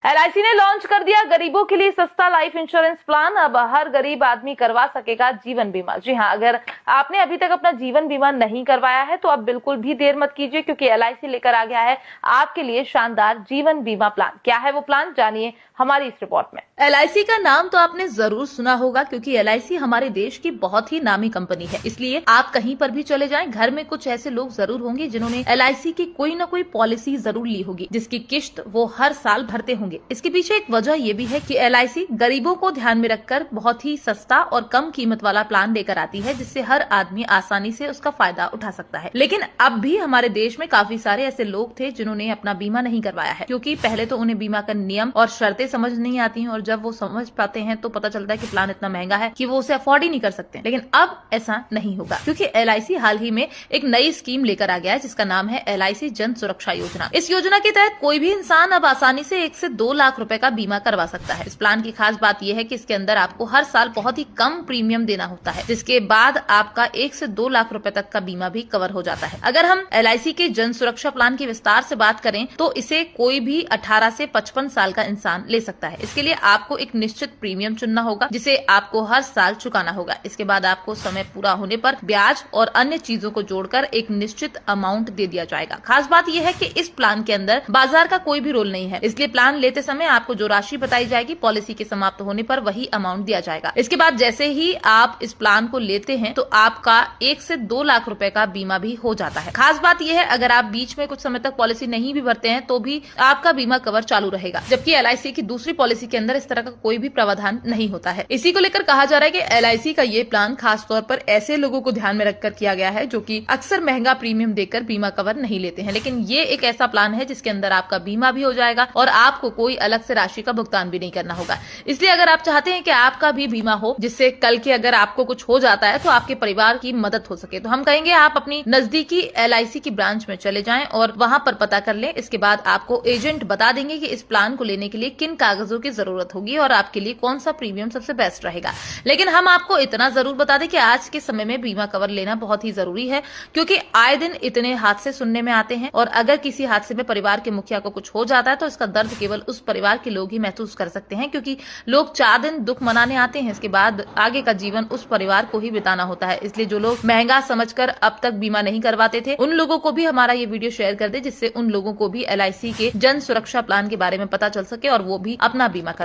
LIC ने launch कर दिया गरीबों के लिए सस्ता लाइफ इंश्योरेंस प्लान। अब हर गरीब आदमी करवा सकेगा जीवन बीमा। जी हां, अगर आपने अभी तक अपना जीवन बीमा नहीं करवाया है तो अब बिल्कुल भी देर मत कीजिए, क्योंकि एलआईसी लेकर आ गया है आपके लिए शानदार जीवन बीमा प्लान। क्या है वो प्लान, जानिए हमारी इस रिपोर्ट में। एलआईसी का नाम तो आपने जरूर सुना होगा, क्योंकि एलआईसी हमारे देश की बहुत ही नामी कंपनी है। इसलिए आप कहीं पर भी चले जाएं, घर में कुछ ऐसे लोग जरूर होंगे जिन्होंने एलआईसी की कोई न कोई पॉलिसी जरूर ली होगी, जिसकी किश्त वो हर साल भरते होंगे। इसके पीछे एक वजह ये भी है कि एलआईसी गरीबों को ध्यान में रखकर बहुत ही सस्ता और कम कीमत वाला प्लान लेकर आती है, जिससे हर आदमी आसानी से उसका फायदा उठा सकता है। लेकिन अब भी हमारे देश में काफी सारे ऐसे लोग थे जिन्होंने अपना बीमा नहीं करवाया है, क्योंकि पहले तो उन्हें बीमा का नियम और शर्तें समझ नहीं आती हैं, और जब वो समझ पाते हैं तो पता चलता है कि प्लान इतना महंगा है कि वो उसे अफोर्ड ही नहीं कर सकते। लेकिन अब ऐसा नहीं होगा, क्योंकि एलआईसी हाल ही में एक नई स्कीम लेकर आ गया है, जिसका नाम है एलआईसी जन सुरक्षा योजना। इस योजना के तहत कोई भी इंसान अब आसानी से 1 से 2 लाख रुपए का बीमा करवा सकता है। इस प्लान की खास बात यह है कि इसके अंदर आपको हर साल बहुत ही कम प्रीमियम देना होता है, जिसके बाद आपका 1 से 2 लाख रुपए तक का बीमा भी कवर हो जाता है। अगर हम एलआईसी के जन सुरक्षा प्लान की विस्तार से बात करें तो इसे कोई भी 18 से 55 साल का इंसान ले सकता है। इसके लिए आपको एक निश्चित प्रीमियम चुनना होगा, जिसे आपको हर साल चुकाना होगा। इसके बाद आपको समय पूरा होने पर ब्याज और अन्य चीजों को जोड़कर एक निश्चित अमाउंट दे दिया जाएगा। खास बात यह है कि इस प्लान के अंदर बाजार का कोई भी रोल नहीं है, इसलिए प्लान लेते समय आपको जो राशि बताई जाएगी, पॉलिसी के समाप्त होने पर वही अमाउंट दिया जाएगा। इसके बाद जैसे ही आप इस प्लान को लेते हैं तो आपका 1 से 2 लाख रुपए का बीमा भी हो जाता है। खास बात यह है, अगर आप बीच में कुछ समय तक पॉलिसी नहीं भी भरते हैं तो भी आपका बीमा कवर चालू रहेगा, जबकि एलआईसी की दूसरी पॉलिसी के अंदर इस तरह का कोई भी प्रावधान नहीं होता है। इसी को लेकर कहा जा रहा है कि एलआईसी का ये प्लान खास तौर पर ऐसे लोगों को ध्यान में रखकर किया गया है जो कि अक्सर महंगा प्रीमियम देकर बीमा कवर नहीं लेते हैं। लेकिन ये एक ऐसा प्लान है जिसके अंदर आपका बीमा भी हो जाएगा और आपको कोई अलग से राशि का भुगतान भी नहीं करना होगा। इसलिए अगर आप चाहते हैं कि आपका भी बीमा हो, जिससे कल के अगर आपको कुछ हो जाता है तो आपके परिवार की मदद हो सके, तो हम कहेंगे आप अपनी नजदीकी एलआईसी की ब्रांच में चले जाएं और वहां पर पता कर लें। इसके बाद आपको एजेंट बता देंगे कि इस प्लान को लेने के लिए किन कागजों की जरूरत होगी और आपके लिए कौन सा प्रीमियम सबसे बेस्ट रहेगा। लेकिन हम आपको इतना जरूर बता दें कि आज के समय में बीमा कवर लेना बहुत ही जरूरी है, क्योंकि आए दिन इतने हादसे सुनने में आते हैं, और अगर किसी हादसे में परिवार के मुखिया को कुछ हो जाता है तो इसका दर्द केवल उस परिवार के लोग ही महसूस कर सकते हैं, क्योंकि लोग 4 दिन दुख मनाने आते हैं, इसके बाद आगे का जीवन उस परिवार को ही बिताना होता है। इसलिए जो लोग महंगा समझकर अब तक बीमा नहीं करवाते थे, उन लोगों को भी हमारा ये वीडियो शेयर कर दे, जिससे उन लोगों को भी एलआईसी के जन सुरक्षा प्लान के बारे में पता चल सके और वो भी अपना बीमा करवा